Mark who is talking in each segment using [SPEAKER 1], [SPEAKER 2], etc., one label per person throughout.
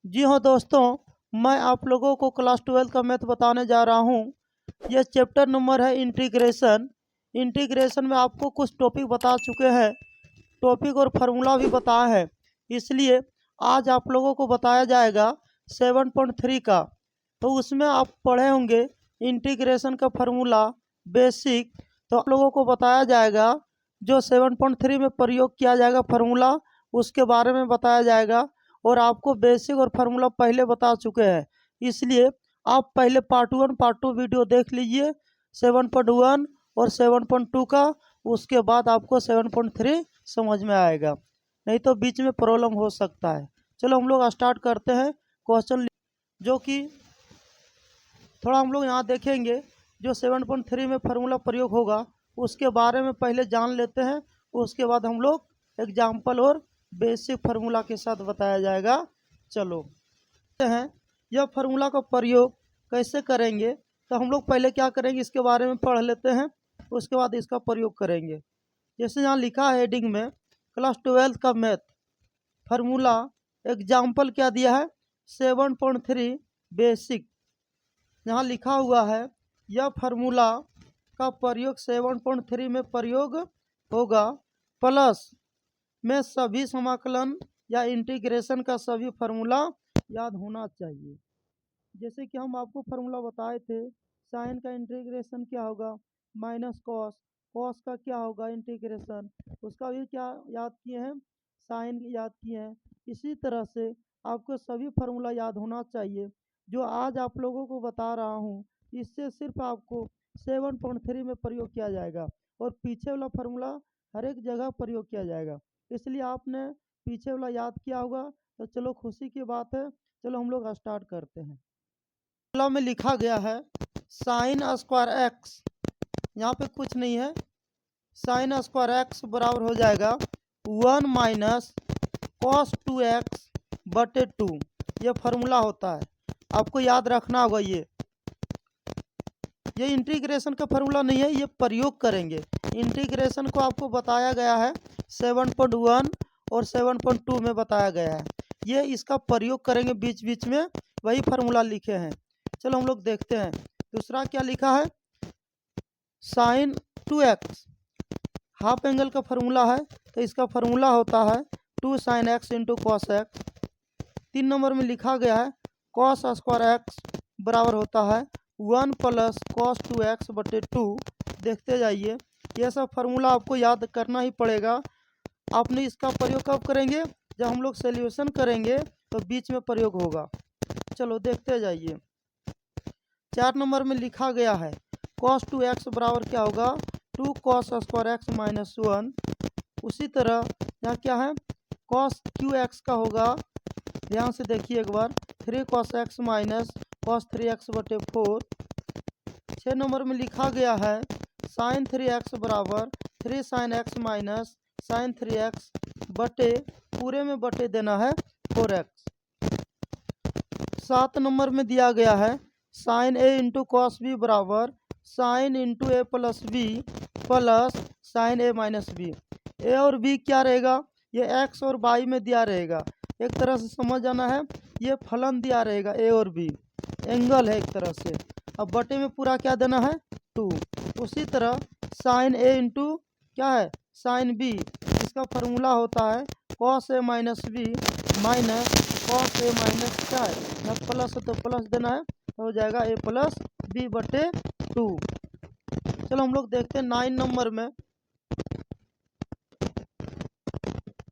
[SPEAKER 1] जी हाँ दोस्तों, मैं आप लोगों को क्लास 12 का मैथ बताने जा रहा हूँ। यह चैप्टर नंबर है इंटीग्रेशन। इंटीग्रेशन में आपको कुछ टॉपिक बता चुके हैं, टॉपिक और फार्मूला भी बताया है। इसलिए आज आप लोगों को बताया जाएगा 7.3 का। तो उसमें आप पढ़े होंगे इंटीग्रेशन का फार्मूला बेसिक। तो आप लोगों को बताया जाएगा जो 7.3 में प्रयोग किया जाएगा फार्मूला, उसके बारे में बताया जाएगा। और आपको बेसिक और फार्मूला पहले बता चुके हैं, इसलिए आप पहले पार्ट 1 पार्ट 2 वीडियो देख लीजिए 7.1 और 7.2 का। उसके बाद आपको 7.3 समझ में आएगा, नहीं तो बीच में प्रॉब्लम हो सकता है। चलो हम लोग स्टार्ट करते हैं क्वेश्चन, जो कि थोड़ा हम लोग यहाँ देखेंगे। जो 7.3 में फार्मूला प्रयोग होगा उसके बारे में पहले जान लेते हैं, उसके बाद हम लोग एग्जाम्पल और बेसिक फार्मूला के साथ बताया जाएगा। चलो हैं यह फार्मूला का प्रयोग कैसे करेंगे। तो हम लोग पहले क्या करेंगे इसके बारे में पढ़ लेते हैं, उसके बाद इसका प्रयोग करेंगे। जैसे यहाँ लिखा है हेडिंग में क्लास 12 का मैथ फार्मूला एग्जाम्पल क्या दिया है 7.3 बेसिक। यहाँ लिखा हुआ है यह फार्मूला का प्रयोग 7.3 में प्रयोग होगा, प्लस में सभी समाकलन या इंटीग्रेशन का सभी फार्मूला याद होना चाहिए। जैसे कि हम आपको फार्मूला बताए थे, साइन का इंटीग्रेशन क्या होगा माइनस कॉस, कॉस का क्या होगा इंटीग्रेशन, उसका भी क्या याद किए हैं, साइन याद किए हैं। इसी तरह से आपको सभी फार्मूला याद होना चाहिए जो आज आप लोगों को बता रहा हूँ। इससे सिर्फ आपको 7.3 में प्रयोग किया जाएगा और पीछे वाला फार्मूला हर एक जगह प्रयोग किया जाएगा। इसलिए आपने पीछे वाला याद किया होगा, तो चलो खुशी की बात है। चलो हम लोग स्टार्ट करते हैं। फार्मूला में लिखा गया है साइन स्क्वायर एक्स, यहाँ पे कुछ नहीं है, साइन स्क्वायर एक्स बराबर हो जाएगा 1 माइनस कॉस 2x बटे 2। ये फार्मूला होता है, आपको याद रखना होगा। ये इंटीग्रेशन का फार्मूला नहीं है, ये प्रयोग करेंगे। इंटीग्रेशन को आपको बताया गया है 7.1 और 7.2 में बताया गया है, ये इसका प्रयोग करेंगे बीच बीच में, वही फार्मूला लिखे हैं। चलो हम लोग देखते हैं। दूसरा क्या लिखा है, साइन 2x हाफ एंगल का फार्मूला है, तो इसका फार्मूला होता है 2 sine x into cos x. 3 number में लिखा गया है कॉस स्क्वायर एक्स बराबर होता है 1 प्लस कॉस 2x बटे 2। देखते जाइए, ये सब फार्मूला आपको याद करना ही पड़ेगा। आपने इसका प्रयोग कब करेंगे, जब हम लोग सॉल्यूशन करेंगे तो बीच में प्रयोग होगा। चलो देखते जाइए। 4 नंबर में लिखा गया है कॉस 2x बराबर क्या होगा 2 कॉस स्क्वायर एक्स माइनस 1। उसी तरह यहाँ क्या है कॉस QX का होगा, ध्यान से देखिए एक बार, 3 cos x minus cos 3x बटे 4। 6 नंबर में लिखा गया है साइन 3x बराबर 3 sine x minus sign 3x बटे पूरे में बटे देना है 4x। 7 नंबर में दिया गया है sine a into cos b बराबर sine into A plus B plus sine A minus B. A और बी क्या रहेगा, ये x और y में दिया रहेगा, एक तरह से समझ जाना है। ये फलन दिया रहेगा ए और बी, एंगल है एक तरह से। अब बटे में पूरा क्या देना है 2। उसी तरह साइन ए इंटू क्या है साइन बी, इसका फार्मूला होता है cos A minus B minus cos A minus क्या है, यहाँ प्लस है तो प्लस देना है, तो हो जाएगा ए प्लस बी बटे 2। चलो हम लोग देखते हैं 9 नंबर में,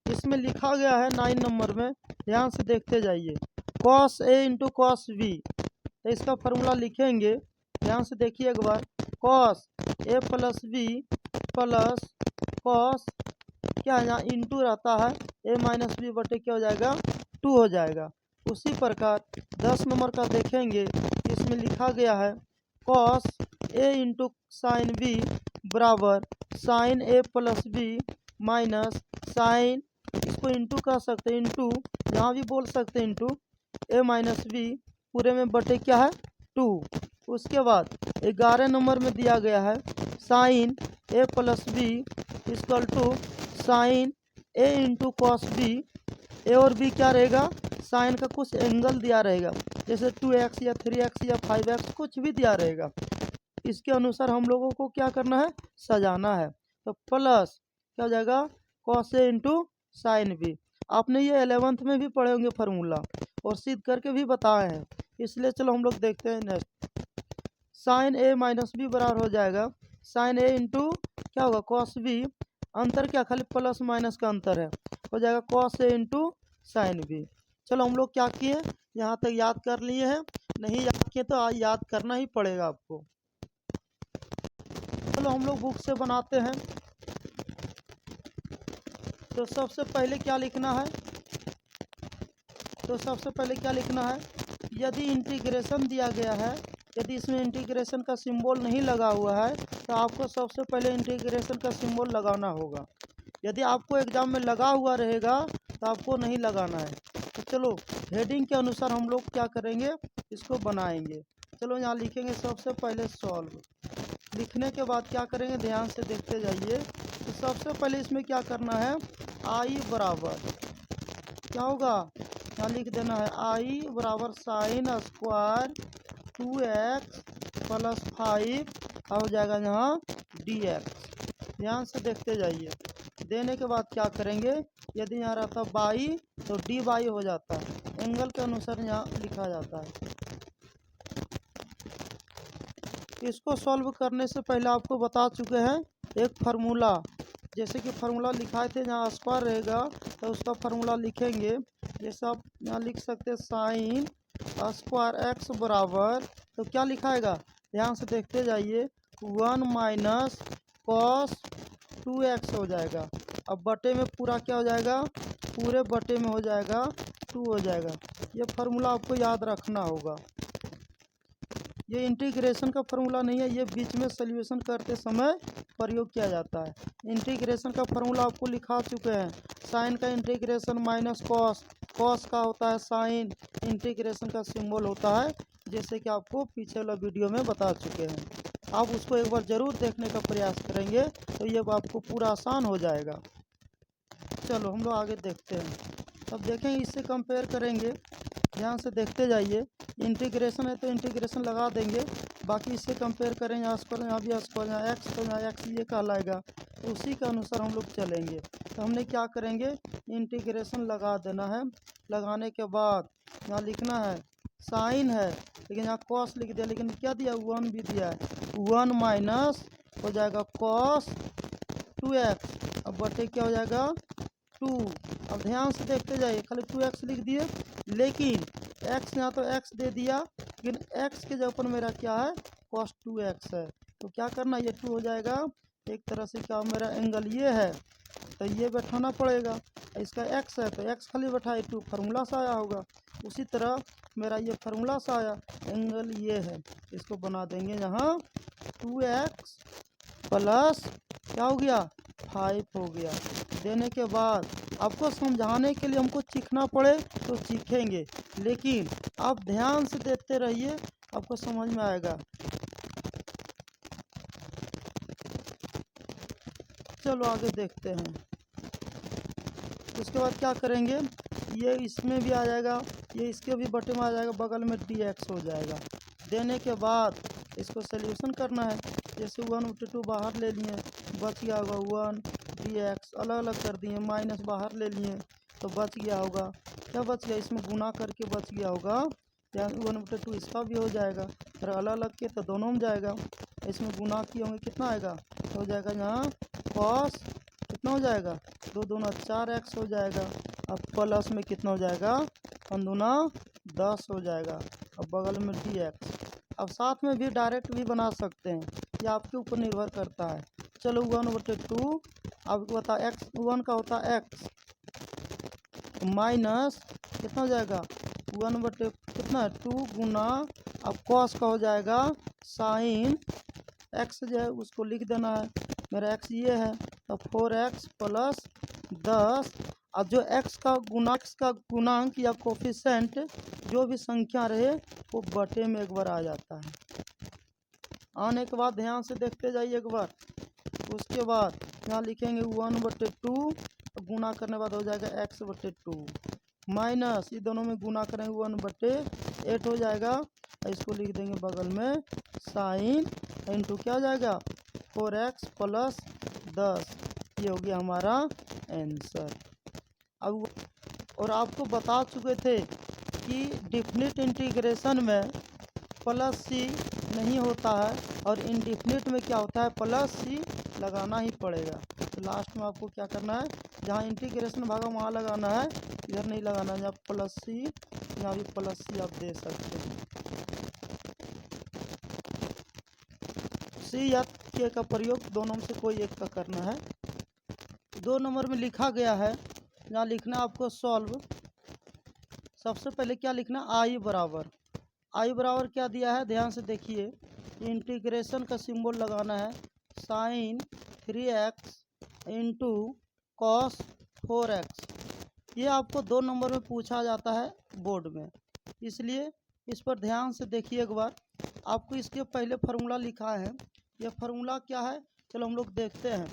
[SPEAKER 1] इसमें लिखा गया है 9 नंबर में, ध्यान से देखते जाइए cos A into cos B. तो इसका फार्मूला लिखेंगे, ध्यान से देखिए एक बार, cos A plus B plus cos क्या है यहाँ इंटू रहता है ए माइनस बी बटे क्या हो जाएगा 2 हो जाएगा। उसी प्रकार 10 नंबर का देखेंगे, इसमें लिखा गया है cos A into sine B बराबर sign A plus B minus sign, इसको इंटू कर सकते हैं, इंटू यहाँ भी बोल सकते हैं इंटू ए माइनस बी पूरे में बटे क्या है 2। उसके बाद 11 नंबर में दिया गया है sine A plus B equal to sine A into cos B. A और बी क्या रहेगा साइन का कुछ एंगल दिया रहेगा, जैसे 2x या 3x या 5x कुछ भी दिया रहेगा। इसके अनुसार हम लोगों को क्या करना है, सजाना है। तो प्लस क्या हो जाएगा, cos A into sine B. आपने ये 11th में भी पढ़े होंगे फार्मूला और सिद्ध करके भी बताए हैं, इसलिए चलो हम लोग देखते हैं next. Sign A minus B बराबर हो जाएगा साइन ए इंटू क्या होगा, कॉस बी। अंतर क्या, खाली प्लस माइनस का अंतर है, हो जाएगा cos A into sine B. चलो हम लोग क्या किए, यहाँ तक याद कर लिए हैं, नहीं याद किए तो आज याद करना ही पड़ेगा आपको। चलो हम लोग बुक से बनाते हैं। तो सबसे पहले क्या लिखना है, यदि इंटीग्रेशन दिया गया है, यदि इसमें इंटीग्रेशन का सिंबल नहीं लगा हुआ है तो आपको सबसे पहले इंटीग्रेशन का सिंबल लगाना होगा। यदि आपको एग्जाम में लगा हुआ रहेगा तो आपको नहीं लगाना है। तो चलो हेडिंग के अनुसार हम लोग क्या करेंगे, इसको बनाएंगे। चलो यहाँ लिखेंगे सबसे पहले सॉल्व। लिखने के बाद क्या करेंगे, ध्यान से देखते जाइए। तो सबसे पहले इसमें क्या करना है, आई बराबर क्या होगा, यहाँ लिख देना है आई बराबर साइन स्क्वायर 2x प्लस 5 हो जाएगा यहाँ dx। ध्यान से देखते जाइए। देने के बाद क्या करेंगे, यदि यहाँ रहता बाई तो डी बाई हो जाता है, एंगल के अनुसार यहाँ लिखा जाता है। इसको सॉल्व करने से पहले आपको बता चुके हैं एक फार्मूला, जैसे कि फार्मूला लिखाए थे, जहाँ स्क्वायर रहेगा तो उसका फार्मूला लिखेंगे। जैसे आप यहाँ लिख सकते हैं साइन स्क्वायर एक्स बराबर, तो क्या लिखाएगा, ध्यान से देखते जाइए, 1 माइनस कॉस 2x हो जाएगा। अब बटे में पूरा क्या हो जाएगा, पूरे बटे में हो जाएगा 2 हो जाएगा। ये फार्मूला आपको याद रखना होगा। ये इंटीग्रेशन का फार्मूला नहीं है, ये बीच में सॉल्यूशन करते समय प्रयोग किया जाता है। इंटीग्रेशन का फार्मूला आपको लिखा चुके हैं, साइन का इंटीग्रेशन माइनस कॉस, कॉस का होता है साइन, इंटीग्रेशन का सिंबल होता है, जैसे कि आपको पीछे वाला वीडियो में बता चुके हैं। आप उसको एक बार ज़रूर देखने का प्रयास करेंगे तो ये आपको पूरा आसान हो जाएगा। चलो हम लोग आगे देखते हैं। अब देखेंगे, इससे कंपेयर करेंगे, ध्यान से देखते जाइए। इंटीग्रेशन है तो इंटीग्रेशन लगा देंगे, बाकी इससे कंपेयर करेंगे, आस पर यहाँ भी आस पर यहाँ एक्स, तो यहाँ एक्स ये कहलाएगा, तो उसी के अनुसार हम लोग चलेंगे। तो हमने क्या करेंगे, इंटीग्रेशन लगा देना है। लगाने के बाद यहाँ लिखना है साइन है, लेकिन यहाँ कॉस लिख दिया, लेकिन क्या दिया, 1 भी दिया है, 1 माइनस हो जाएगा कॉस 2x, अब बटे क्या हो जाएगा 2। अब ध्यान से देखते जाइए, खाली 2x लिख दिए, लेकिन x यहाँ तो x दे दिया, लेकिन x के जगह पर मेरा क्या है, cos 2x है। तो क्या करना, ये 2 हो जाएगा, एक तरह से क्या मेरा एंगल ये है तो ये बैठाना पड़ेगा, इसका x है तो x खाली बैठाए, 2 फार्मूला से आया होगा। उसी तरह मेरा ये फार्मूला से आया, एंगल ये है, इसको बना देंगे यहाँ 2x प्लस क्या हो गया 5 हो गया। देने के बाद आपको समझाने के लिए हमको सीखना पड़े तो सीखेंगे, लेकिन आप ध्यान से देखते रहिए, आपको समझ में आएगा। चलो आगे देखते हैं। उसके बाद क्या करेंगे, ये इसमें भी आ जाएगा, ये इसके भी बटे में आ जाएगा, बगल में dx हो जाएगा। देने के बाद इसको सॉल्यूशन करना है, जैसे 1/2 बाहर ले लिए, बच गया होगा 1 dx, अलग अलग कर दिए, माइनस बाहर ले लिए तो बच गया होगा, क्या बच गया, इसमें गुना करके बच गया होगा, या 1/2 इसका भी हो जाएगा, फिर अलग अलग के तो दोनों में जाएगा, इसमें गुना किए होंगे कितना आएगा, तो हो जाएगा यहाँ कॉस कितना हो जाएगा, 2 दूना 4x हो जाएगा। अब प्लस में कितना हो जाएगा, 5 दूना 10 हो जाएगा, अब बगल में dx। अब साथ में भी डायरेक्ट भी बना सकते हैं, ये आपके ऊपर निर्भर करता है। चलो 1/2, आपको बता x 1 का होता है x, माइनस कितना हो जाएगा 1/2 कितना 2 गुना, अब कॉस का हो जाएगा साइन x जो है उसको लिख देना है, मेरा x ये है, तो 4x प्लस 10। अब जो x का गुणांक या कोफिशेंट जो भी संख्या रहे वो बटे में एक बार आ जाता है। आने के बाद ध्यान से देखते जाइए एक बार। उसके बाद यहाँ लिखेंगे 1/2, गुना करने बाद हो जाएगा x/2, माइनस, ये दोनों में गुना करेंगे 1/8 हो जाएगा। इसको लिख देंगे बगल में साइन इंटू क्या हो जाएगा 4x प्लस 10। ये हो गया हमारा आंसर। अब और आपको बता चुके थे कि डिफिनिट इंटीग्रेशन में प्लस सी नहीं होता है और इनडिफिनिट में क्या होता है प्लस सी लगाना ही पड़ेगा। तो लास्ट में आपको क्या करना है, जहाँ इंटीग्रेशन भागा वहाँ लगाना है, इधर नहीं लगाना। जहाँ प्लस सी यहाँ भी प्लस सी आप दे सकते हैं। सी या के का प्रयोग दोनों में से कोई एक का करना है। 2 नंबर में लिखा गया है, जहाँ लिखना आपको सॉल्व। सबसे पहले क्या लिखना, आई बराबर क्या दिया है, ध्यान से देखिए। इंटीग्रेशन का सिंबल लगाना है sign 3x into cos 4x। ये आपको 2 नंबर में पूछा जाता है बोर्ड में, इसलिए इस पर ध्यान से देखिए एक बार। आपको इसके पहले फार्मूला लिखा है, ये फार्मूला क्या है चलो हम लोग देखते हैं।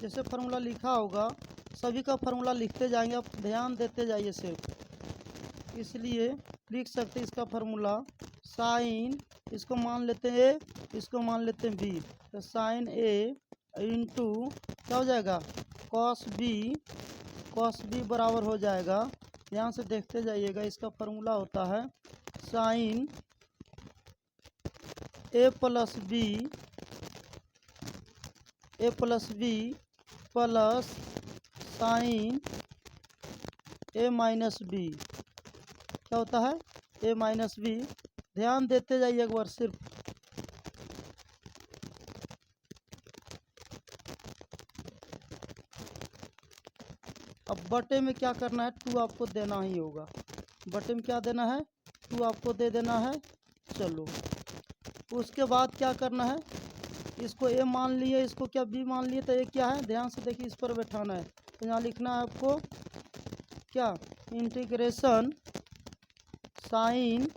[SPEAKER 1] जैसे फार्मूला लिखा होगा सभी का फार्मूला लिखते जाएंगे, आप ध्यान देते जाइए सिर्फ। इसलिए लिख सकते हैं इसका फार्मूला साइन, इसको मान लेते हैं ए, इसको मान लेते हैं बी। तो साइन ए इंटू क्या हो जाएगा कॉस बी बराबर हो जाएगा, यहाँ से देखते जाइएगा। इसका फार्मूला होता है sine A plus B plus sine A minus B. क्या होता है ए माइनस बी। ध्यान देते जाइए एक बार सिर्फ। अब बटे में क्या करना है, 2 आपको देना ही होगा। बटे में क्या देना है, 2 आपको दे देना है। चलो उसके बाद क्या करना है, इसको ए मान लिए, इसको क्या बी मान लिए, तो ये क्या है ध्यान से देखिए, इस पर बैठाना है। तो यहाँ लिखना है आपको क्या, इंटीग्रेशन साइन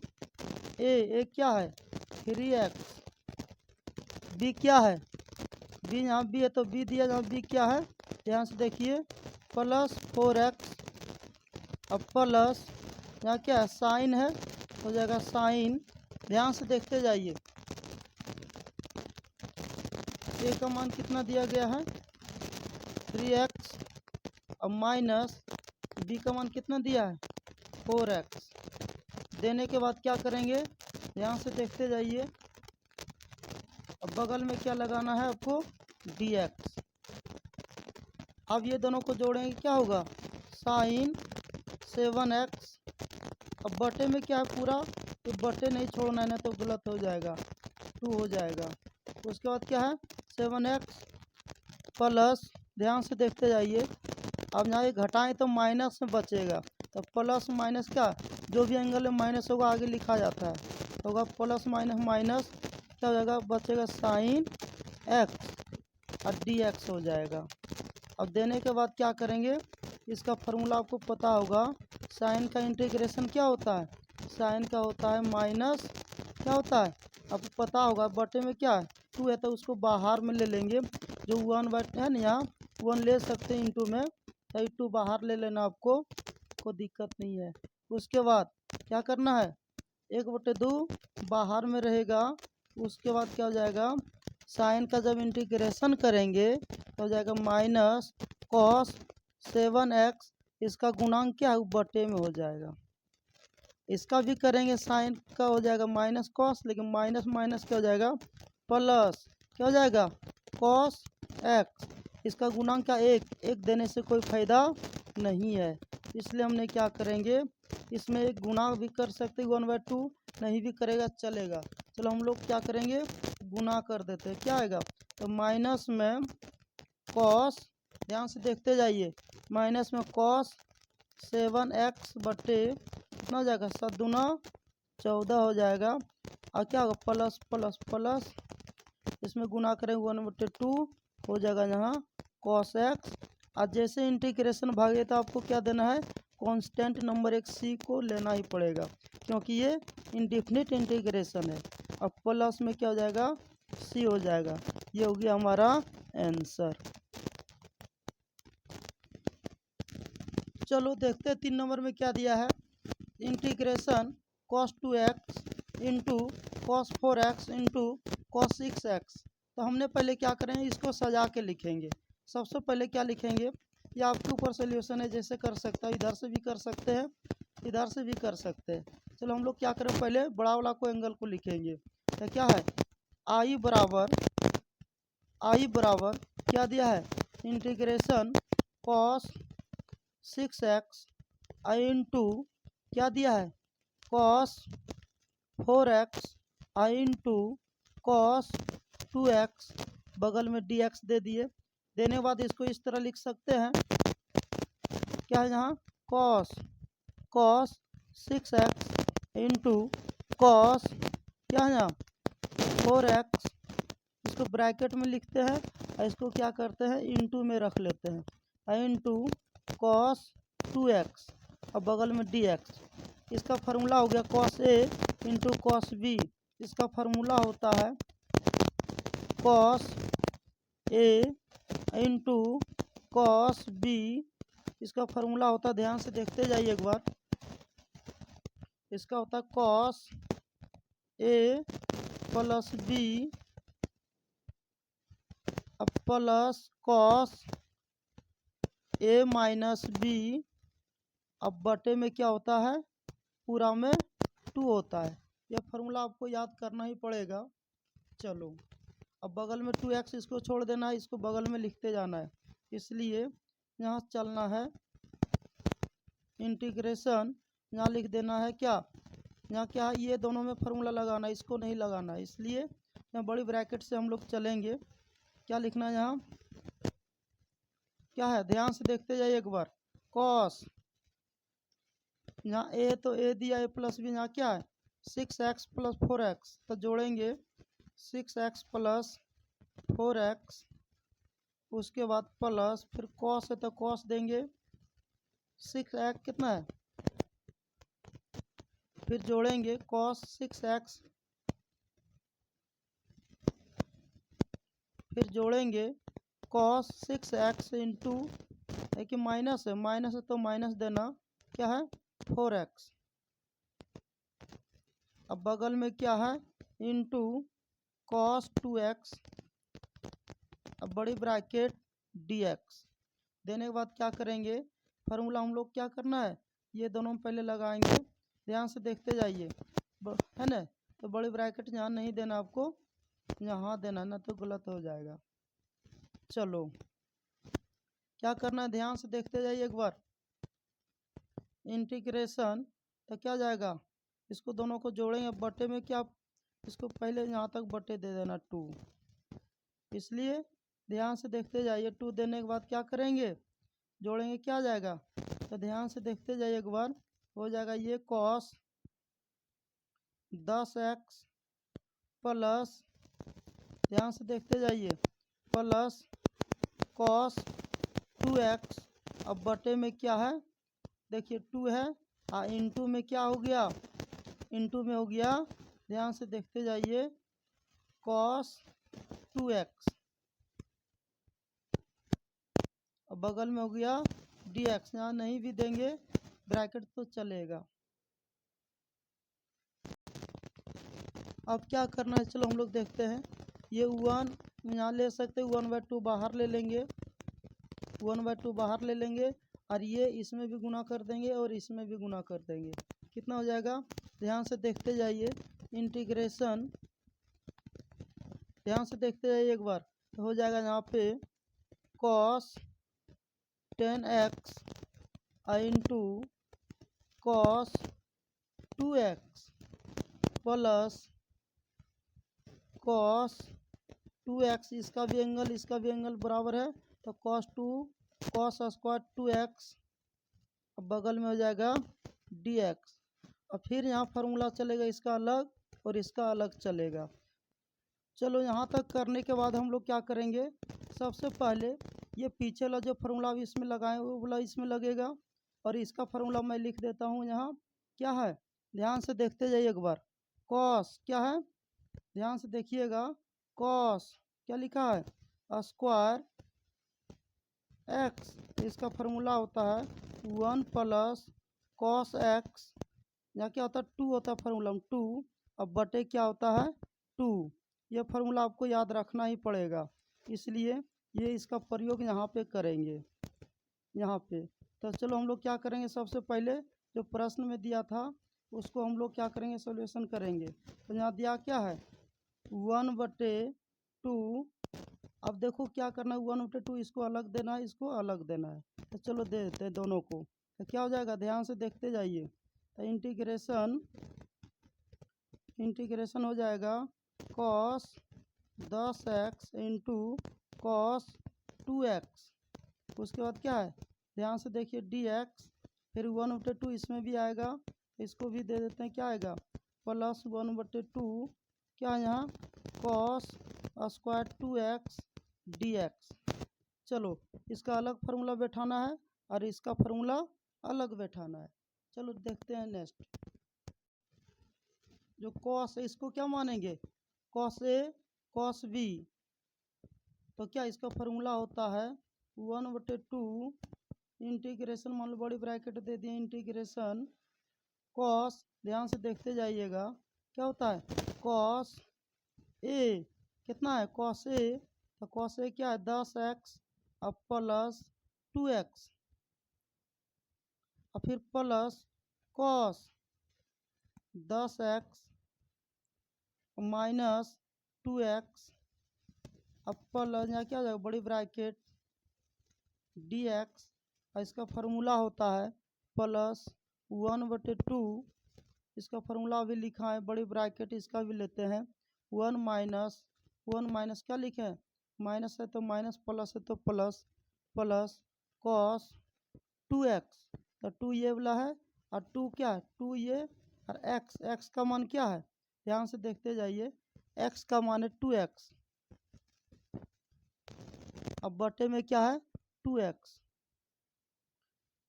[SPEAKER 1] ए क्या है 3x, बी क्या है बी, यहाँ बी है तो बी दिया, जहाँ बी क्या है ध्यान से देखिए प्लस 4x। अब प्लस यहाँ क्या है साइन है, हो जाएगा साइन, ध्यान से देखते जाइए। ए का मान कितना दिया गया है 3x, अब माइनस बी का मान कितना दिया है 4x। देने के बाद क्या करेंगे, ध्यान से देखते जाइए। अब बगल में क्या लगाना है आपको dx। अब ये दोनों को जोड़ेंगे क्या होगा साइन 7x। अब बटे में क्या है पूरा, तो बटे नहीं छोड़ना है ना तो गलत हो जाएगा, 2 हो जाएगा। उसके बाद क्या है 7x प्लस, ध्यान से देखते जाइए। अब यहाँ ये घटाएं तो माइनस में बचेगा, तो प्लस माइनस क्या, जो भी एंगल में माइनस होगा आगे लिखा जाता है, तो होगा प्लस माइनस क्या हो जाएगा, बचेगा साइन x और dx हो जाएगा। अब देने के बाद क्या करेंगे, इसका फार्मूला आपको पता होगा, साइन का इंटीग्रेशन क्या होता है, साइन का होता है माइनस क्या होता है आपको पता होगा। बटे में क्या है 2 है तो उसको बाहर में ले लेंगे, जो 1 है ना यहाँ 1 ले सकते हैं इंटू में, तो 2 बाहर ले लेना आपको, कोई दिक्कत नहीं है। उसके बाद क्या करना है 1/2 बाहर में रहेगा। उसके बाद क्या हो जाएगा, साइन का जब इंटीग्रेशन करेंगे तो हो जाएगा माइनस कॉस 7x, इसका गुणांक क्या है बटे में हो जाएगा। इसका भी करेंगे साइन का हो जाएगा माइनस कॉस, लेकिन माइनस माइनस क्या हो जाएगा प्लस, क्या हो जाएगा कॉस x। इसका गुणांक का एक देने से कोई फायदा नहीं है, इसलिए हमने क्या करेंगे, इसमें एक गुणा भी कर सकते 1/2, नहीं भी करेगा चलेगा। चलो हम लोग क्या करेंगे गुना कर देते हैं, क्या आएगा, तो माइनस में कॉस, ध्यान से देखते जाइए, माइनस में कॉस 7x बटे कितना हो जाएगा 7 दूना 14 हो जाएगा। और क्या होगा प्लस प्लस प्लस, इसमें गुना करेंगे 1/2 हो जाएगा यहाँ कॉस x। और जैसे इंटीग्रेशन भागे तो आपको क्या देना है, कांस्टेंट नंबर एक c को लेना ही पड़ेगा, क्योंकि ये इंडिफिनिट इंटीग्रेशन है। अब प्लस में क्या हो जाएगा c हो जाएगा। ये हो गया हमारा आंसर। चलो देखते हैं 3 नंबर में क्या दिया है। Integration cos 2x into cos 4x into cos 6x। तो हमने पहले क्या करें, इसको सजा के लिखेंगे। सबसे पहले क्या लिखेंगे, ये आपके ऊपर सोल्यूशन है, जैसे कर सकता है, इधर से भी कर सकते हैं, इधर से भी कर सकते हैं। चलो हम लोग क्या करें, पहले बड़ा वाला को एंगल को लिखेंगे। तो क्या है, आई बराबर क्या दिया है, इंटीग्रेशन कॉस 6x आई इंटू क्या दिया है, कॉस 4x आई इंटू कॉस 2x, बगल में dx दे दिए। देने के बाद इसको इस तरह लिख सकते हैं, क्या है यहाँ, कॉस 6x इंटू कॉस क्या है यहाँ 4x, इसको ब्रैकेट में लिखते हैं और इसको क्या करते हैं, इंटू में रख लेते हैं, इंटू कॉस 2x और बगल में dx। इसका फार्मूला हो गया cos A into cos B. इसका फार्मूला होता है cos A into cos B. इसका फार्मूला होता है, ध्यान से देखते जाइए एक बार, इसका होता है cos A plus B plus cos A minus B. अब बटे में क्या होता है, पूरा में 2 होता है। यह फार्मूला आपको याद करना ही पड़ेगा। चलो अब बगल में 2x इसको छोड़ देना है, इसको बगल में लिखते जाना है, इसलिए यहाँ चलना है इंटीग्रेशन, यहाँ लिख देना है क्या, यहाँ क्या है, ये दोनों में फार्मूला लगाना है, इसको नहीं लगाना है, इसलिए यहाँ बड़ी ब्रैकेट से हम लोग चलेंगे। क्या लिखना है यहाँ, क्या है, ध्यान से देखते जाइए एक बार, कॉस, यहाँ ए तो ए दिया, ए प्लस बी, यहाँ क्या है 6x प्लस 4x, तो जोड़ेंगे 6x प्लस 4x, उसके बाद प्लस फिर कॉस है तो कॉस देंगे 6x कितना है, फिर जोड़ेंगे कॉस 6x, फिर जोड़ेंगे कॉस 6x इंटू, है कि माइनस है तो माइनस देना, क्या है 4x। अब बगल में क्या है, इंटू कॉस 2x, अब बड़ी ब्रैकेट dx। देने के बाद क्या करेंगे, फार्मूला हम लोग क्या करना है, ये दोनों पहले लगाएंगे, ध्यान से देखते जाइए, है ना। तो बड़ी ब्रैकेट यहाँ नहीं देना आपको, यहाँ देना, ना तो गलत हो जाएगा। चलो क्या करना है, ध्यान से देखते जाइए एक बार, इंटीग्रेशन तो क्या जाएगा, इसको दोनों को जोड़ेंगे, बटे में क्या, इसको पहले यहाँ तक बटे दे देना 2, इसलिए ध्यान से देखते जाइए। 2 देने के बाद क्या करेंगे, जोड़ेंगे, क्या जाएगा, तो ध्यान से देखते जाइए एक बार, हो जाएगा ये कॉस 10x प्लस, ध्यान से देखते जाइए, प्लस कॉस 2x। अब बटे में क्या है, देखिए 2 है, इंटू में क्या हो गया, इंटू में हो गया, ध्यान से देखते जाइए, कॉस 2x, अब बगल में हो गया dx, यहाँ नहीं भी देंगे ब्रैकेट तो चलेगा। अब क्या करना है, चलो हम लोग देखते हैं, ये 1 यहाँ ले सकते हैं, 1/2 बाहर ले लेंगे, 1/2 बाहर ले लेंगे, और ये इसमें भी गुना कर देंगे और इसमें भी गुना कर देंगे, कितना हो जाएगा, ध्यान से देखते जाइए, इंटीग्रेशन, ध्यान से देखते जाइए एक बार, तो हो जाएगा यहाँ पे cos 10x into cos 2x plus cos 2x, इसका भी एंगल बराबर है, तो कॉस स्क्वायर 2x, अब बगल में हो जाएगा dx। और फिर यहाँ फार्मूला चलेगा इसका अलग और इसका अलग चलेगा। चलो यहाँ तक करने के बाद हम लोग क्या करेंगे, सबसे पहले ये पीछे वाला जो फार्मूला अभी इसमें लगाए वो वाला इसमें लगेगा, और इसका फार्मूला मैं लिख देता हूँ यहाँ, क्या है, ध्यान से देखते जाइए एक बार, कॉस क्या है, ध्यान से देखिएगा, कॉस क्या लिखा है, स्क्वायर x, इसका फार्मूला होता है 1 प्लस कॉस एक्स, यहाँ क्या होता है 2 होता है फार्मूला में 2, अब बटे क्या होता है 2। ये फार्मूला आपको याद रखना ही पड़ेगा, इसलिए ये इसका प्रयोग यहाँ पे करेंगे यहाँ पे। तो चलो हम लोग क्या करेंगे, सबसे पहले जो प्रश्न में दिया था उसको हम लोग क्या करेंगे, सॉल्यूशन करेंगे। तो यहाँ दिया क्या है 1/2। अब देखो क्या करना है, 1/2 इसको अलग देना है, इसको अलग देना है। तो चलो दे देते हैं दोनों को। तो क्या हो जाएगा, ध्यान से देखते जाइए। तो इंटीग्रेशन हो जाएगा cos 10x into cos 2x। उसके बाद क्या है, ध्यान से देखिए dx, फिर 1/2 इसमें भी आएगा, इसको भी दे देते हैं, क्या आएगा प्लस 1/2 क्या है यहाँ कॉस स्क्वायर 2x dx। चलो इसका अलग फार्मूला बैठाना है और इसका फार्मूला अलग बैठाना है। चलो देखते हैं नेक्स्ट। जो कॉस है इसको क्या मानेंगे, कॉस ए कॉस बी। तो क्या इसका फार्मूला होता है 1/2 इंटीग्रेशन, मान लो बड़ी ब्रैकेट दे दिए, इंटीग्रेशन कॉस, ध्यान से देखते जाइएगा क्या होता है कॉस ए, कितना है कॉस ए, तो कॉस ए क्या है 10x अब प्लस 2x, और फिर plus cos 10x minus 2x, अब प्लस यहाँ क्या हो जाएगा बड़ी ब्रैकेट dx, और इसका फार्मूला होता है प्लस 1/2, इसका फार्मूला भी लिखा है बड़ी ब्रैकेट, इसका भी लेते हैं 1 माइनस क्या लिखे हैं माइनस है तो माइनस, प्लस है तो प्लस, प्लस कॉस 2x, तो 2 ये वाला है और 2 क्या है 2 ये, और x का मान क्या है, ध्यान से देखते जाइए, x का मान है 2x, अब बटे में क्या है 2x,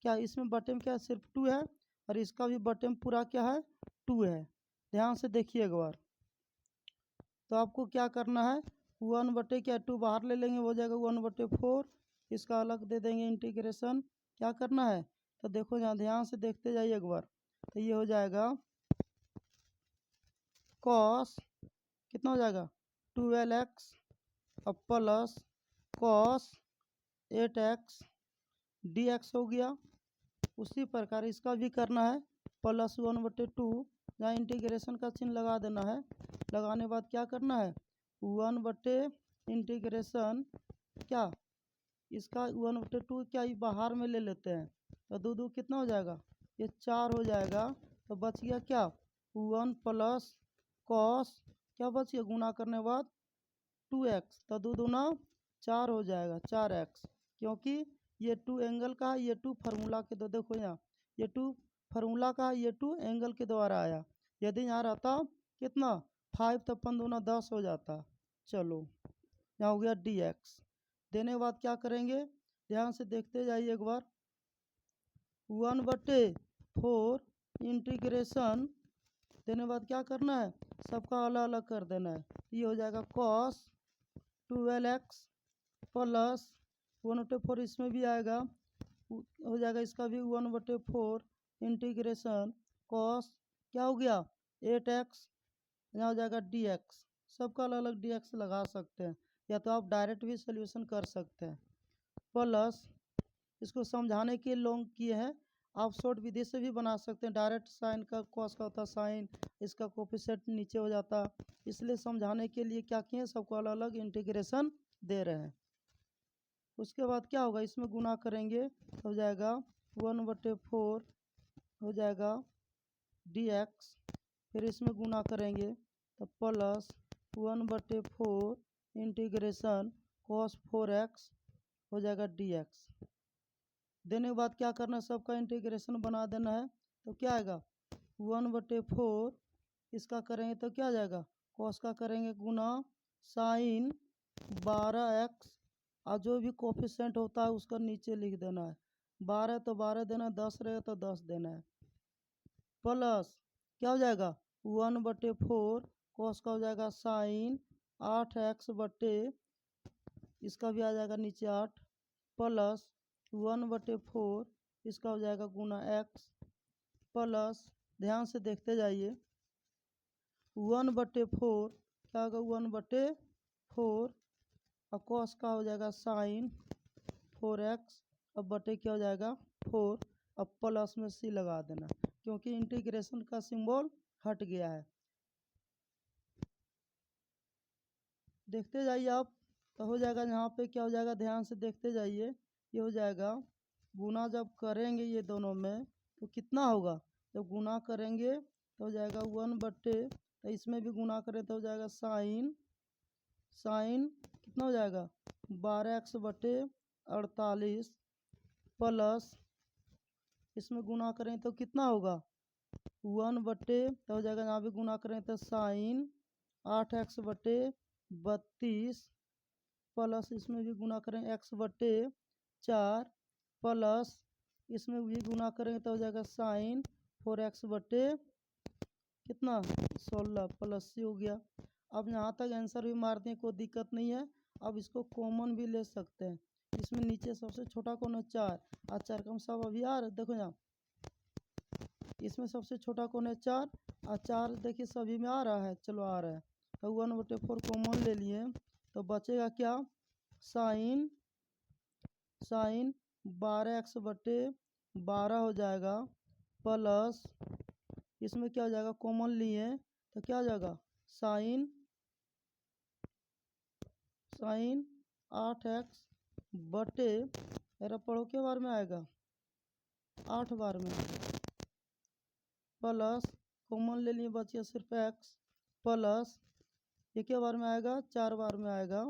[SPEAKER 1] क्या इसमें बटे में क्या है सिर्फ 2 है, और इसका भी बटे में पूरा क्या है 2 है। ध्यान से देखिए एक बार। तो आपको क्या करना है 1 क्या 2 बाहर ले लेंगे, हो जाएगा 1/4, इसका अलग दे देंगे इंटीग्रेशन। क्या करना है, तो देखो यहाँ ध्यान से देखते जाइए एक बार। तो ये हो जाएगा कॉस, कितना हो जाएगा 12x अब प्लस कॉस 8x dx हो गया। उसी प्रकार इसका भी करना है प्लस 1/2, यहाँ इंटीग्रेशन का चिन्ह लगा देना है। लगाने के बाद क्या करना है 1 इंटीग्रेशन क्या, इसका 1/2 क्या ये बाहर में ले लेते हैं, तो 2 कितना हो जाएगा ये 4 हो जाएगा। तो बच गया क्या 1 प्लस कॉस, क्या बच गया गुना करने के बाद 2x, तो 2 दूना 4 हो जाएगा 4x, क्योंकि ये 2 एंगल का है, ये 2 फार्मूला के, तो देखो यहाँ ये 2 फार्मूला का है, ये 2 एंगल के द्वारा आया। यदि यहाँ रहता कितना 5 तो 5 दूना 10 हो जाता। चलो यहाँ हो गया dx। देने के बाद क्या करेंगे, ध्यान से देखते जाइए एक बार। 1/4 इंटीग्रेशन देने के बाद क्या करना है, सबका अलग अलग कर देना है। ये हो जाएगा cos 12x प्लस 1/4, इसमें भी आएगा, हो जाएगा इसका भी 1/4 इंटीग्रेशन cos, क्या हो गया 8x, यहाँ हो जाएगा dx। सबका अलग अलग dx लगा सकते हैं, या तो आप डायरेक्ट भी सोल्यूशन कर सकते हैं। प्लस इसको समझाने के लॉन्ग किए हैं, आप शॉर्ट विधि से भी बना सकते हैं। डायरेक्ट साइन का कॉस का होता साइन, इसका कोफिशिएंट नीचे हो जाता, इसलिए समझाने के लिए क्या किए सबको अलग अलग इंटीग्रेशन दे रहे हैं। उसके बाद क्या होगा, इसमें गुना करेंगे तो हो जाएगा 1/4 हो जाएगा dx, फिर इसमें गुना करेंगे तो प्लस 1/4 इंटीग्रेशन cos 4x हो जाएगा dx। देने के बाद क्या करना है, सबका इंटीग्रेशन बना देना है। तो क्या आएगा 1/4, इसका करेंगे तो क्या आ जाएगा कॉस का करेंगे गुना साइन 12x, और जो भी कोफिशिएंट होता है उसका नीचे लिख देना है। 12 तो 12 देना है, 10 रहेगा तो 10 देना है, प्लस क्या हो जाएगा 1/4 कॉस का हो जाएगा साइन 8x बटे, इसका भी आ जाएगा नीचे 8, प्लस 1/4 इसका हो जाएगा गुना x प्लस, ध्यान से देखते जाइए, 1/4 क्या होगा 1/4, और कॉस का हो जाएगा साइन 4x, अब बटे क्या हो जाएगा 4, अब प्लस में c लगा देना क्योंकि इंटीग्रेशन का सिंबल हट गया है। देखते जाइए आप, तो हो जाएगा यहाँ पे क्या हो जाएगा, ध्यान से देखते जाइए, ये हो जाएगा गुना जब करेंगे ये दोनों में तो कितना होगा, जब गुना करेंगे तो हो जाएगा 1/, तो इसमें भी गुना करें तो हो जाएगा साइन कितना हो जाएगा 12x/48 प्लस, इसमें गुना करें तो कितना होगा 1/, तो हो जाएगा यहाँ भी गुना करें तो साइन 8x/32 प्लस, इसमें भी गुना करें x/4 प्लस, इसमें भी गुना करेंगे तो हो जाएगा साइन 4x/ कितना 16 प्लस c हो गया। अब यहाँ तक आंसर भी मारते हैं, कोई दिक्कत नहीं है। अब इसको कॉमन भी ले सकते हैं, इसमें नीचे सबसे छोटा कौन है 4, और 4 कम सब अभी आ रहा है, देखो यहाँ इसमें सबसे छोटा कौन है 4, और 4 देखिए सभी में आ रहा है, चलो आ रहा है, तो 1/4 कॉमन ले लिए तो बचेगा क्या, साइन 12x/12 हो जाएगा प्लस, इसमें क्या हो जाएगा कॉमन लिए तो क्या हो जाएगा साइन 8x मेरा पढ़ो के बार में आएगा 8 बार में आएगा, प्लस कॉमन ले लिए बचिए सिर्फ x प्लस, ये क्या बार में आएगा 4 बार में आएगा,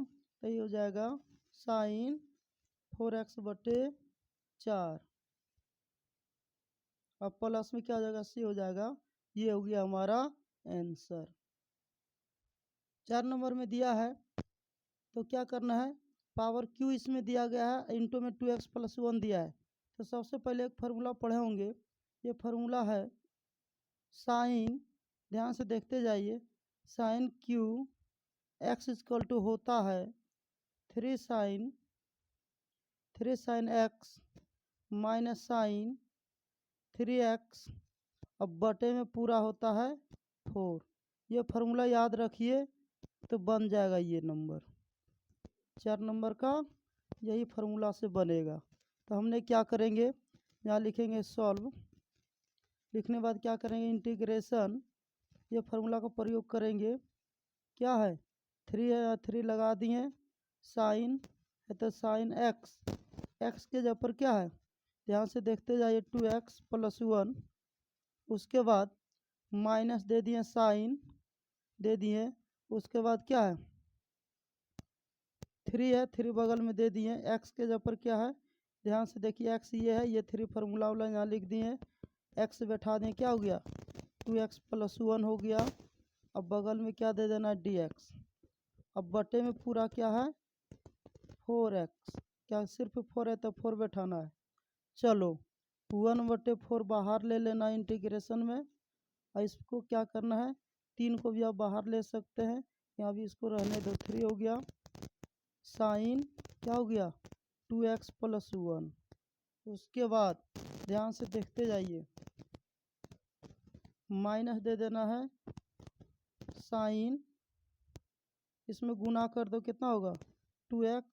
[SPEAKER 1] तो ये हो जाएगा साइन 4x/4, अब प्लस में क्या हो जाएगा c हो जाएगा। ये हो गया हमारा आंसर। 4 नंबर में दिया है तो क्या करना है, पावर q इसमें दिया गया है, इंटू में 2x+1 दिया है, तो सबसे पहले एक फार्मूला पढ़े होंगे, ये फार्मूला है साइन, ध्यान से देखते जाइए, sine q x equal to होता है 3 sine x minus sign 3x, अब बटे में पूरा होता है 4, ये फार्मूला याद रखिए तो बन जाएगा ये नंबर। 4 नंबर का यही फार्मूला से बनेगा। तो हमने क्या करेंगे, यहाँ लिखेंगे सॉल्व, लिखने बाद क्या करेंगे इंटीग्रेशन, ये फार्मूला का प्रयोग करेंगे, क्या है 3 है, 3 लगा दिए, साइन है तो साइन x के जगह पर क्या है, ध्यान से देखते जाइए 2x+1, उसके बाद माइनस दे दिए साइन दे दिए, उसके बाद क्या है 3 है, 3 बगल में दे दिए, x के जगह पर क्या है, ध्यान से देखिए x ये है, ये 3 फार्मूला वाला यहाँ लिख दिए, x बैठा दें, क्या हो गया 2x+1 हो गया, अब बगल में क्या दे देना dx, अब बटे में पूरा क्या है 4x, क्या सिर्फ 4 है तो 4 बैठाना है, चलो 1/4 बाहर ले लेना इंटीग्रेशन में, और इसको क्या करना है 3 को भी आप बाहर ले सकते हैं, यहाँ भी इसको रहने दो, 3 हो गया, साइन क्या हो गया 2x+1, उसके बाद ध्यान से देखते जाइए, माइनस दे देना है साइन, इसमें गुना कर दो कितना होगा 2x,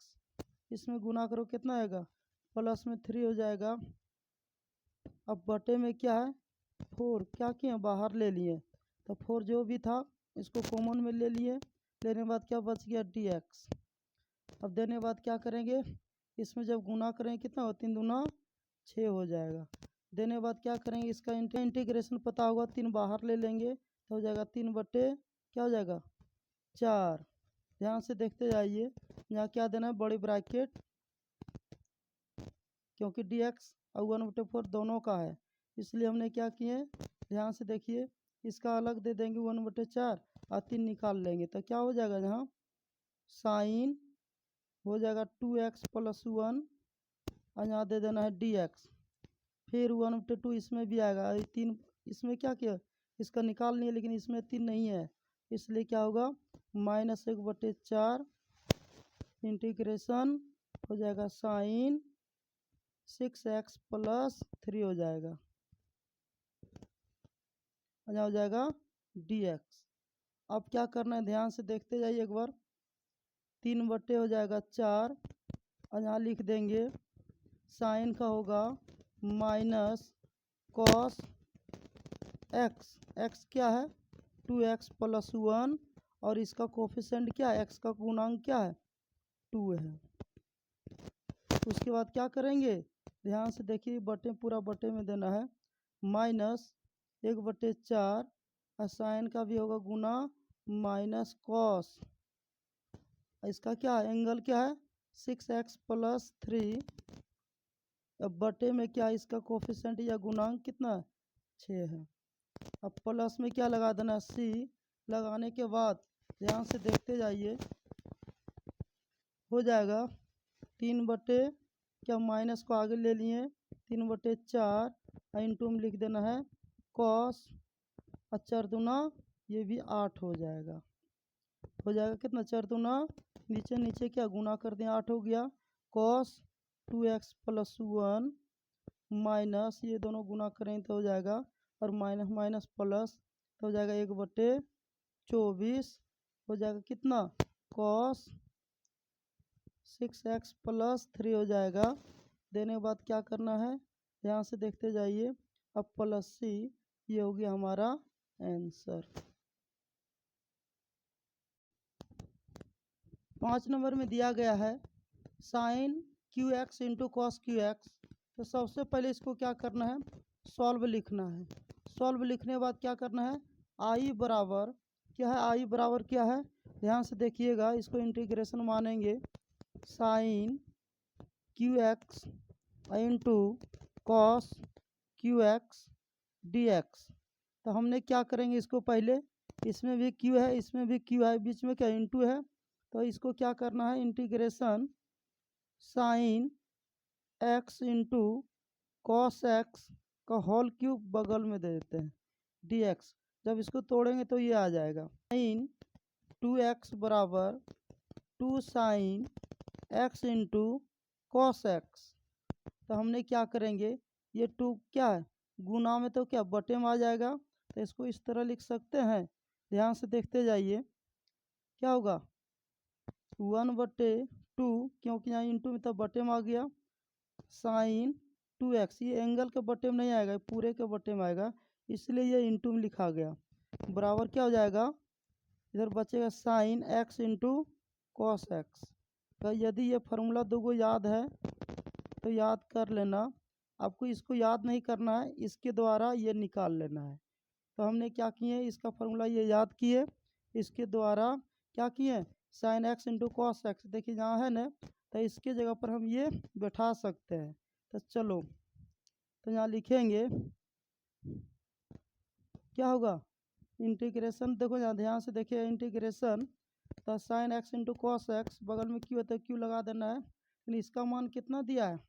[SPEAKER 1] इसमें गुना करो कितना आएगा प्लस में 3 हो जाएगा, अब बटे में क्या है 4, क्या किए बाहर ले लिए, तो 4 जो भी था इसको कॉमन में ले लिए, लेने के बाद क्या बच गया dx, अब देने के बाद क्या करेंगे, इसमें जब गुना करेंगे कितना हो 3 दूना 6 हो जाएगा, देने के बाद क्या करेंगे, इसका इंटीग्रेशन पता होगा, 3 बाहर ले लेंगे तो हो जाएगा 3 बटे क्या हो जाएगा 4, ध्यान से देखते जाइए, यहाँ क्या देना है बड़ी ब्रैकेट, क्योंकि dx और 1/4 दोनों का है, इसलिए हमने क्या किए, ध्यान से देखिए, इसका अलग दे देंगे 1/4 और 3 निकाल लेंगे, तो क्या हो जाएगा यहाँ साइन हो जाएगा 2x+1, और यहाँ दे देना है dx, फिर 1/2 इसमें भी आएगा, 3 इसमें क्या किया इसका निकाल नहीं है, लेकिन इसमें 3 नहीं है, इसलिए क्या होगा -1/4 इंटीग्रेशन हो जाएगा साइन 6x+3 हो जाएगा, यहाँ हो जाएगा dx। अब क्या करना है ध्यान से देखते जाइए एक बार। 3 बटे हो जाएगा 4, और यहाँ लिख देंगे साइन का होगा माइनस कॉस एक्स। एक्स क्या है 2x+1, और इसका कोफिशिएंट क्या है, एक्स का पूर्णांक क्या है 2 है। उसके बाद क्या करेंगे ध्यान से देखिए, बटे पूरा बटे में देना है, माइनस 1/4, और साइन का भी होगा गुना माइनस कॉस, इसका क्या है एंगल क्या है 6x+3, अब बटे में क्या इसका कोफिशिएंट या गुणांक कितना 6 है। अब प्लस में क्या लगा देना c, लगाने के बाद ध्यान से देखते जाइए, हो जाएगा 3 बटे क्या माइनस को आगे ले लिए 3/4, इंटू में लिख देना है कॉस, 4×2 ये भी 8 हो जाएगा। हो जाएगा कितना 4×2 नीचे नीचे क्या गुना कर दें 8 हो गया, कॉस 2x+1 माइनस ये दोनों गुना करें तो हो जाएगा, और माइनस माइनस प्लस तो हो जाएगा 1/24, हो जाएगा कितना कॉस 6x+3 हो जाएगा। देने के बाद क्या करना है ध्यान से देखते जाइए, अब प्लस c, ये हो गया हमारा आंसर। 5 नंबर में दिया गया है sine QX into cos QX। तो सबसे पहले इसको क्या करना है सॉल्व लिखना है। सॉल्व लिखने के बाद क्या करना है आई बराबर क्या है, आई बराबर क्या है ध्यान से देखिएगा, इसको इंटीग्रेशन मानेंगे sine QX into cos QX dx। तो हमने क्या करेंगे इसको पहले, इसमें भी Q है इसमें भी Q है, बीच में क्या इंटू है, तो इसको क्या करना है integration sine x into cos x का होल क्यूब बगल में दे देते हैं dx। जब इसको तोड़ेंगे तो ये आ जाएगा साइन 2x बराबर 2 sine x into cos x. तो हमने क्या करेंगे ये 2 क्या है गुना में तो क्या बटे में आ जाएगा, तो इसको इस तरह लिख सकते हैं। ध्यान से देखते जाइए क्या होगा 1/2, क्योंकि यहाँ इंटू में तो बटे में आ गया, साइन 2x ये एंगल के बटे में नहीं आएगा पूरे के बटे में आएगा, इसलिए ये इंटू में लिखा गया, बराबर क्या हो जाएगा इधर बचेगा sine x into cos x. तो यदि ये फार्मूला दो याद है तो याद कर लेना, आपको इसको याद नहीं करना है, इसके द्वारा ये निकाल लेना है। तो हमने क्या किए इसका फार्मूला ये याद किए, इसके द्वारा क्या किए sine x into cos x, देखिए यहाँ है ना, तो इसके जगह पर हम ये बैठा सकते हैं। तो चलो तो यहाँ लिखेंगे क्या होगा इंटीग्रेशन, देखो यहाँ ध्यान से देखिए इंटीग्रेशन, तो sine x into cos x बगल में क्यू होता है क्यू लगा देना है, लेकिन इसका मान कितना दिया है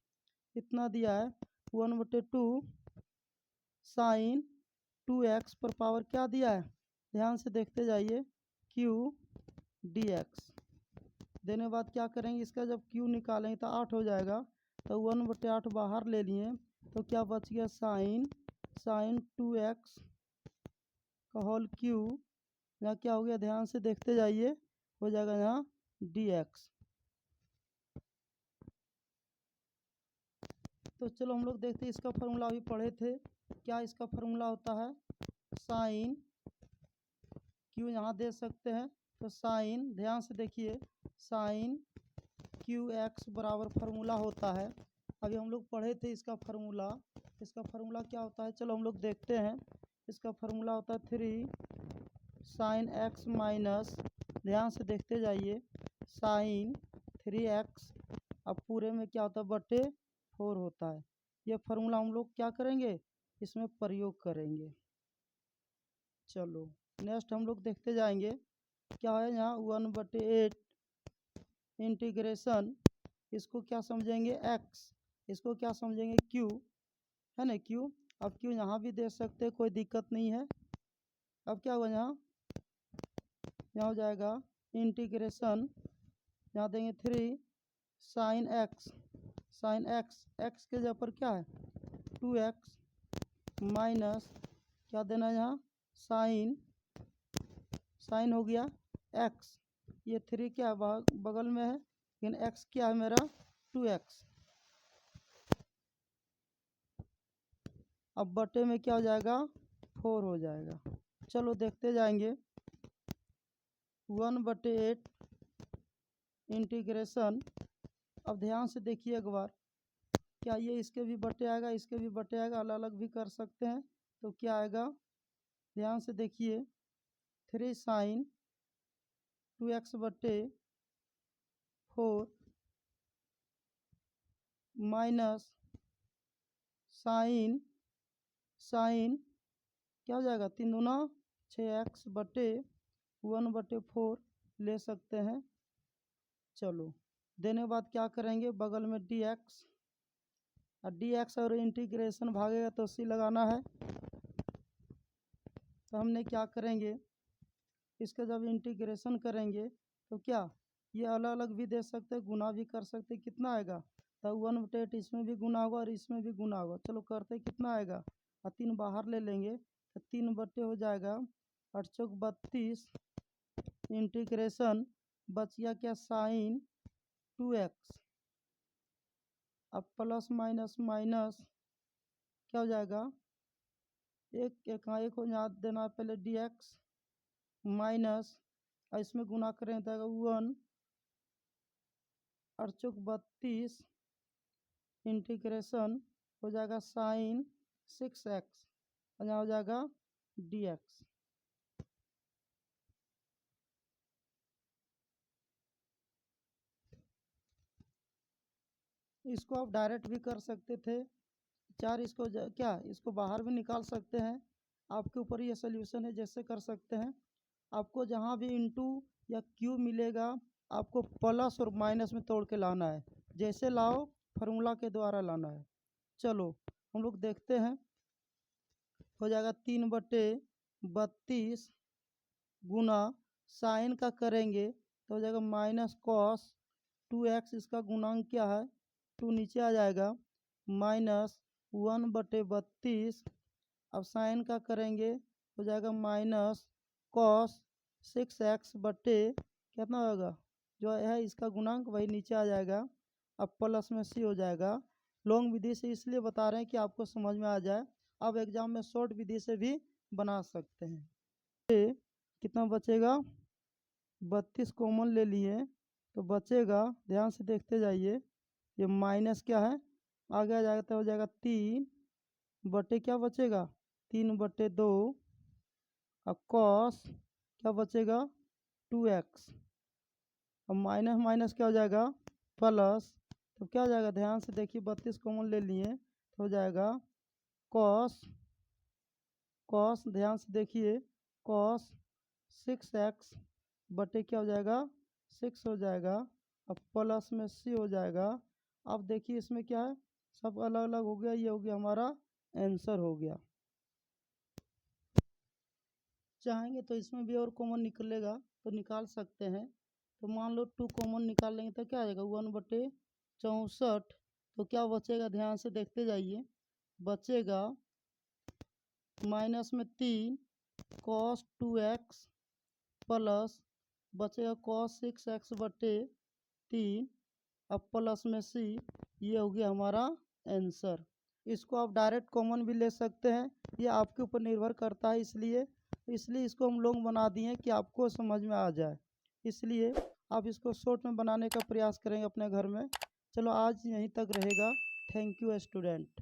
[SPEAKER 1] इतना दिया है 1/2 साइन 2x पर पावर क्या दिया है ध्यान से देखते जाइए q dx। देने बाद क्या करेंगे इसका जब q निकालेंगे तो 8 हो जाएगा, तो 1/8 बाहर ले लिए तो क्या बच गया साइन 2x का होल क्यूब, यहाँ क्या हो गया ध्यान से देखते जाइए हो जाएगा यहाँ dx। तो चलो हम लोग देखते हैं इसका फार्मूला अभी पढ़े थे, क्या इसका फार्मूला होता है साइन क्यू यहाँ दे सकते हैं, तो साइन ध्यान से देखिए साइन QX बराबर फार्मूला होता है, अभी हम लोग पढ़े थे इसका फार्मूला। इसका फार्मूला क्या होता है चलो हम लोग देखते हैं, इसका फार्मूला होता है 3 साइन x माइनस, ध्यान से देखते जाइए साइन 3x, अब पूरे में क्या होता है बटे 4 होता है। ये फार्मूला हम लोग क्या करेंगे इसमें प्रयोग करेंगे। चलो नेक्स्ट हम लोग देखते जाएंगे क्या है यहाँ 1/8 इंटीग्रेशन, इसको क्या समझेंगे x, इसको क्या समझेंगे q, है ना q। अब q यहाँ भी दे सकते कोई दिक्कत नहीं है। अब क्या होगा यहाँ हो जाएगा इंटीग्रेशन, यहाँ देंगे 3 sine x, sine x, x के जगह पर क्या है 2x माइनस क्या देना है यहाँ साइन, साइन हो गया x, ये 3 क्या है बगल में है, लेकिन x क्या है मेरा 2x। अब बटे में क्या हो जाएगा 4 हो जाएगा। चलो देखते जाएंगे। 1/8 इंटीग्रेशन, अब ध्यान से देखिए एक बार, क्या ये इसके भी बटे आएगा, इसके भी बटे आएगा, अलग अलग भी कर सकते हैं। तो क्या आएगा ध्यान से देखिए 3 sign 2x/4 minus sign, sign क्या हो जाएगा 3 दूना 6x/1/4 ले सकते हैं। चलो देने के बाद क्या करेंगे बगल में dx, और dx और इंटीग्रेशन भागेगा तो c लगाना है। तो हमने क्या करेंगे इसका जब इंटीग्रेशन करेंगे तो क्या ये अलग अलग भी दे सकते हैं, गुना भी कर सकते हैं। कितना आएगा तो 1/8 इसमें भी गुना होगा और इसमें भी गुना होगा। चलो करते कितना आएगा और 3 बाहर ले लेंगे तो 3 बटे हो जाएगा 8 चौक 32 इंटीग्रेशन बच गया क्या साइन 2x। अब प्लस माइनस माइनस क्या हो जाएगा एक एक को याद देना पहले dx माइनस इसमें गुना करें तो 1 8 चौक 32 इंटीग्रेशन हो जाएगा साइन 6x और यहाँ हो जाएगा dx। इसको आप डायरेक्ट भी कर सकते थे, 4 इसको क्या इसको बाहर भी निकाल सकते हैं। आपके ऊपर ये सोल्यूशन है, जैसे कर सकते हैं। आपको जहाँ भी इंटू या क्यू मिलेगा आपको प्लस और माइनस में तोड़ के लाना है, जैसे लाओ फार्मूला के द्वारा लाना है। चलो हम लोग देखते हैं। हो जाएगा 3/32 गुना साइन का करेंगे तो हो जाएगा माइनस कॉस 2x, इसका गुणांक क्या है 2 नीचे आ जाएगा माइनस 1/32। अब साइन का करेंगे हो जाएगा माइनस कॉस 6x बटे कितना होगा जो है इसका गुणांक वही नीचे आ जाएगा। अब प्लस में c हो जाएगा। लॉन्ग विधि से इसलिए बता रहे हैं कि आपको समझ में आ जाए। अब एग्जाम में शॉर्ट विधि से भी बना सकते हैं। कितना बचेगा 32 कॉमन ले लिए तो बचेगा, ध्यान से देखते जाइए, ये माइनस क्या है आगे आ जाएगा तो हो जाएगा 3 बटे क्या बचेगा 3/2 और कॉस क्या बचेगा 2x और माइनस माइनस क्या हो जाएगा प्लस। तो क्या हो जाएगा ध्यान से देखिए 32 कॉमन ले लिए तो हो जाएगा कॉस, कॉस ध्यान से देखिए कॉस 6x बटे क्या हो जाएगा 6 हो जाएगा। अब प्लस में c हो जाएगा। अब देखिए इसमें क्या है सब अलग अलग हो गया, ये हो गया हमारा आंसर हो गया। चाहेंगे तो इसमें भी और कॉमन निकलेगा तो निकाल सकते हैं। तो मान लो 2 कॉमन निकाल लेंगे तो क्या आ जाएगा 1/64। तो क्या बचेगा ध्यान से देखते जाइए, बचेगा माइनस में 3 cos 2x प्लस बचेगा cos 6x बटे 3 अब प्लस में c, ये हो गया हमारा आंसर। इसको आप डायरेक्ट कॉमन भी ले सकते हैं, ये आपके ऊपर निर्भर करता है। इसलिए इसको हम लोग बना दिए कि आपको समझ में आ जाए। इसलिए आप इसको शॉर्ट में बनाने का प्रयास करेंगे अपने घर में। चलो आज यहीं तक रहेगा। Thank you student.